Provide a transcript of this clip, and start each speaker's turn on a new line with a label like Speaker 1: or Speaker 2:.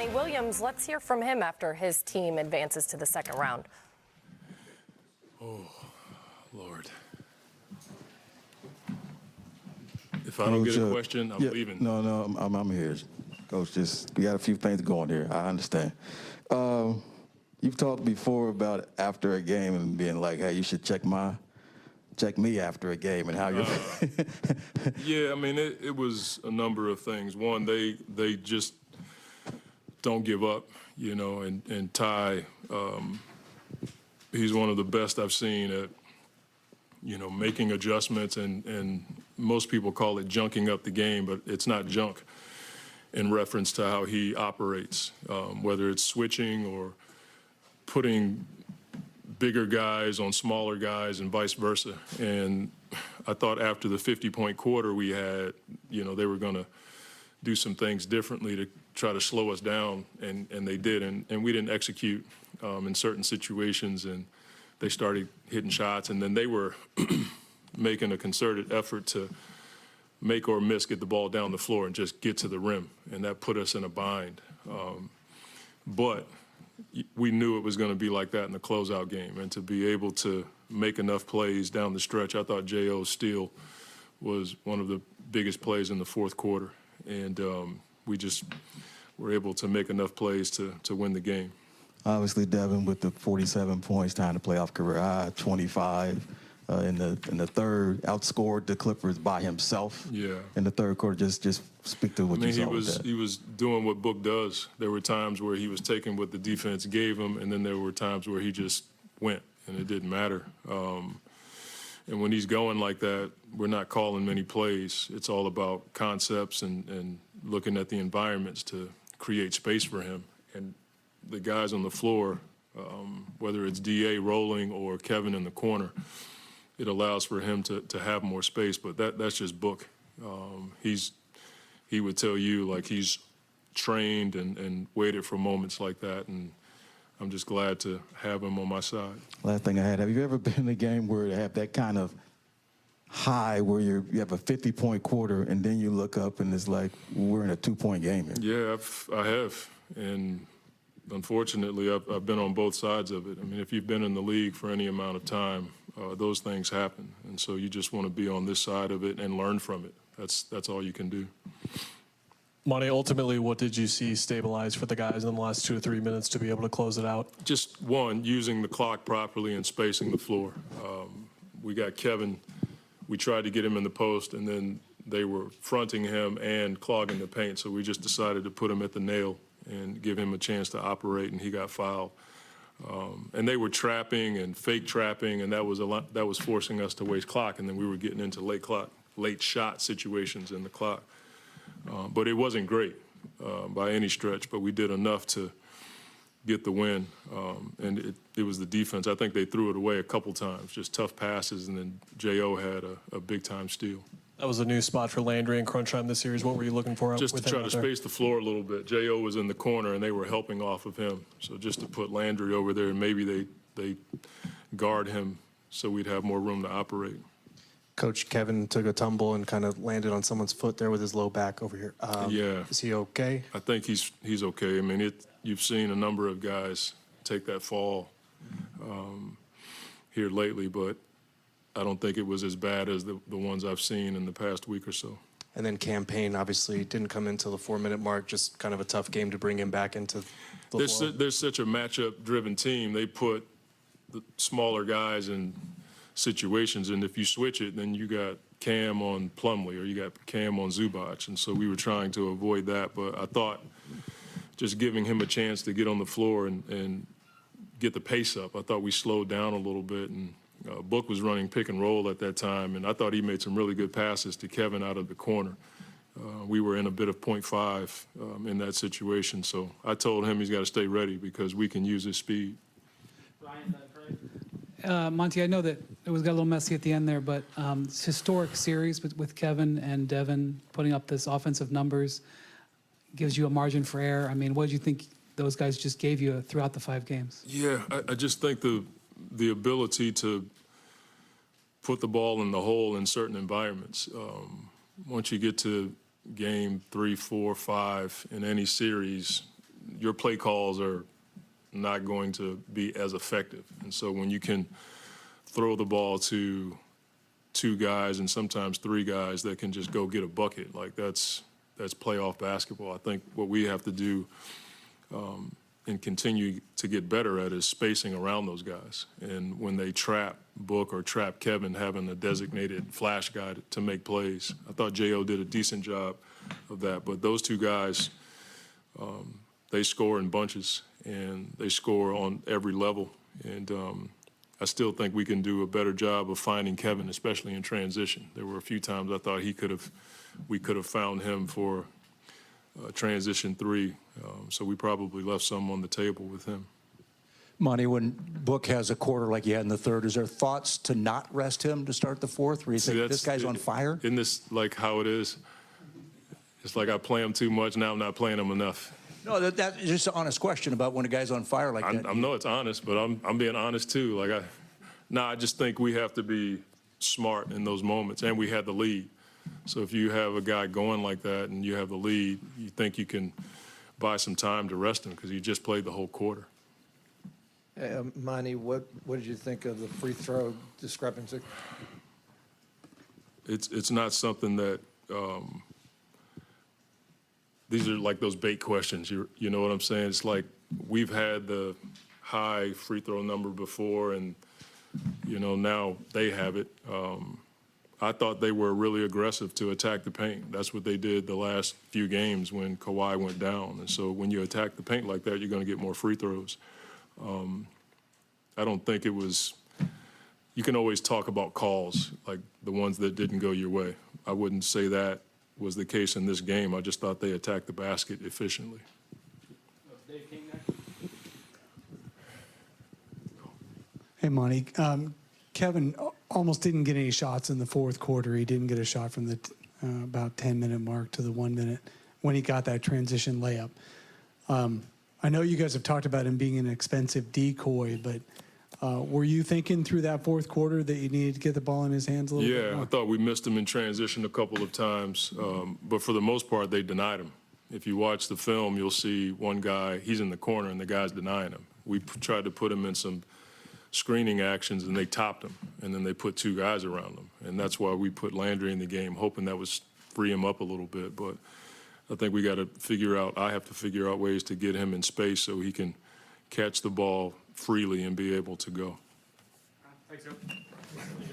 Speaker 1: Monty Williams. Let's hear from him after his team advances to the second round.
Speaker 2: Oh, Lord. If I don't get a question, I'm leaving.
Speaker 3: No, I'm here. Coach, we got a few things going here. I understand. You've talked before about after a game and being like, hey, you should check me after a game and how you're.
Speaker 2: Yeah, I mean, it was a number of things. One, they just don't give up, you know, and Ty, he's one of the best I've seen at, you know, making adjustments, and most people call it junking up the game, but it's not junk in reference to how he operates, whether it's switching or putting bigger guys on smaller guys and vice versa. And I thought after the 50-point quarter we had, you know, they were going to do some things differently to try to slow us down, and they did. And we didn't execute in certain situations, and they started hitting shots, and then they were making a concerted effort to make or miss, get the ball down the floor and just get to the rim, and that put us in a bind. But we knew it was going to be like that in the closeout game, and to be able to make enough plays down the stretch. I thought J.O.'s steal was one of the biggest plays in the fourth quarter, and we just were able to make enough plays to win the game.
Speaker 3: Obviously, Devin with the 47 points, tying the playoff career high, 25 in the third, outscored the Clippers by himself.
Speaker 2: Yeah.
Speaker 3: In the third quarter, just speak to what you saw with that.
Speaker 2: He was doing what Book does. There were times where he was taking what the defense gave him, and then there were times where he just went, and it didn't matter. And when he's going like that, we're not calling many plays. It's all about concepts and looking at the environments to create space for him. And the guys on the floor, whether it's D.A. rolling or Kevin in the corner, it allows for him to have more space. But that's just Book. He would tell you, like, he's trained and waited for moments like that, and I'm just glad to have him on my side.
Speaker 3: Last thing I had, have you ever been in a game where you have that kind of high where you have a 50-point quarter and then you look up and it's like we're in a 2-point game here?
Speaker 2: Yeah, I have. And unfortunately, I've been on both sides of it. I mean, if you've been in the league for any amount of time, those things happen. And so you just want to be on this side of it and learn from it. That's all you can do.
Speaker 4: Monty, ultimately, what did you see stabilize for the guys in the last 2 to 3 minutes to be able to close it out?
Speaker 2: Just one, using the clock properly and spacing the floor. We got Kevin. We tried to get him in the post, and then they were fronting him and clogging the paint. So we just decided to put him at the nail and give him a chance to operate, and he got fouled. And they were trapping and fake trapping, and that was forcing us to waste clock, and then we were getting into late shot situations in the clock. But it wasn't great by any stretch, but we did enough to get the win. And it was the defense. I think they threw it away a couple times, just tough passes, and then J.O. had a big-time steal.
Speaker 4: That was a new spot for Landry in crunch time this series. What were you looking for?
Speaker 2: Just to try to space the floor a little bit. J.O. was in the corner, and they were helping off of him. So just to put Landry over there, and maybe they guard him so we'd have more room to operate.
Speaker 5: Coach, Kevin took a tumble and kind of landed on someone's foot there with his low back over here.
Speaker 2: Yeah.
Speaker 5: Is he okay?
Speaker 2: I think he's okay. I mean, you've seen a number of guys take that fall here lately, but I don't think it was as bad as the ones I've seen in the past week or so.
Speaker 5: And then Campaign obviously didn't come in until the 4-minute mark, just kind of a tough game to bring him back into the flow.
Speaker 2: There's such a matchup-driven team. They put the smaller guys in situations, and if you switch it, then you got Cam on Plumlee or you got Cam on Zubac, and so we were trying to avoid that. But I thought just giving him a chance to get on the floor and get the pace up, I thought we slowed down a little bit, and Book was running pick and roll at that time, and I thought he made some really good passes to Kevin out of the corner. We were in a bit of 0.5 in that situation, so I told him he's got to stay ready because we can use his speed.
Speaker 6: Monty, I know that it got a little messy at the end there, but this historic series with Kevin and Devin putting up this offensive numbers gives you a margin for error. I mean, what did you think those guys just gave you throughout the 5 games?
Speaker 2: Yeah, I just think the ability to put the ball in the hole in certain environments. Once you get to game 3, 4, 5 in any series, your play calls are not going to be as effective. And so when you can throw the ball to two guys and sometimes three guys that can just go get a bucket, like that's playoff basketball. I think what we have to do and continue to get better at is spacing around those guys. And when they trap Book or trap Kevin, having a designated flash guy to make plays. I thought J.O. did a decent job of that. But those two guys, they score in bunches, and they score on every level. And I still think we can do a better job of finding Kevin, especially in transition. There were a few times I thought we could have found him for transition three. So we probably left some on the table with him.
Speaker 7: Monty, when Book has a quarter like he had in the third, is there thoughts to not rest him to start the fourth, where you think this guy's on fire?
Speaker 2: Isn't this like how it is? It's like I play him too much, now I'm not playing him enough.
Speaker 7: No, that's just an honest question about when a guy's on fire like that.
Speaker 2: I know it's honest, but I'm being honest too. I just think we have to be smart in those moments, and we had the lead. So if you have a guy going like that and you have the lead, you think you can buy some time to rest him because he just played the whole quarter.
Speaker 8: Monty, what did you think of the free throw discrepancy?
Speaker 2: It's not something that these are like those bait questions. You know what I'm saying? It's like we've had the high free throw number before, and now they have it. I thought they were really aggressive to attack the paint. That's what they did the last few games when Kawhi went down. And so when you attack the paint like that, you're going to get more free throws. I don't think it was – you can always talk about calls, like the ones that didn't go your way. I wouldn't say that was the case in this game. I just thought they attacked the basket efficiently.
Speaker 9: Hey, Monty. Kevin almost didn't get any shots in the fourth quarter. He didn't get a shot from the about 10-minute mark to the 1 minute when he got that transition layup. I know you guys have talked about him being an expensive decoy, but were you thinking through that fourth quarter that you needed to get the ball in his hands a little bit more?
Speaker 2: Yeah, I thought we missed him in transition a couple of times, but for the most part, they denied him. If you watch the film, you'll see one guy, he's in the corner, and the guy's denying him. We tried to put him in some screening actions, and they topped him, and then they put two guys around him. And that's why we put Landry in the game, hoping that would free him up a little bit. But I think we got to I have to figure out ways to get him in space so he can catch the ball freely and be able to go.
Speaker 4: Thanks, Joe.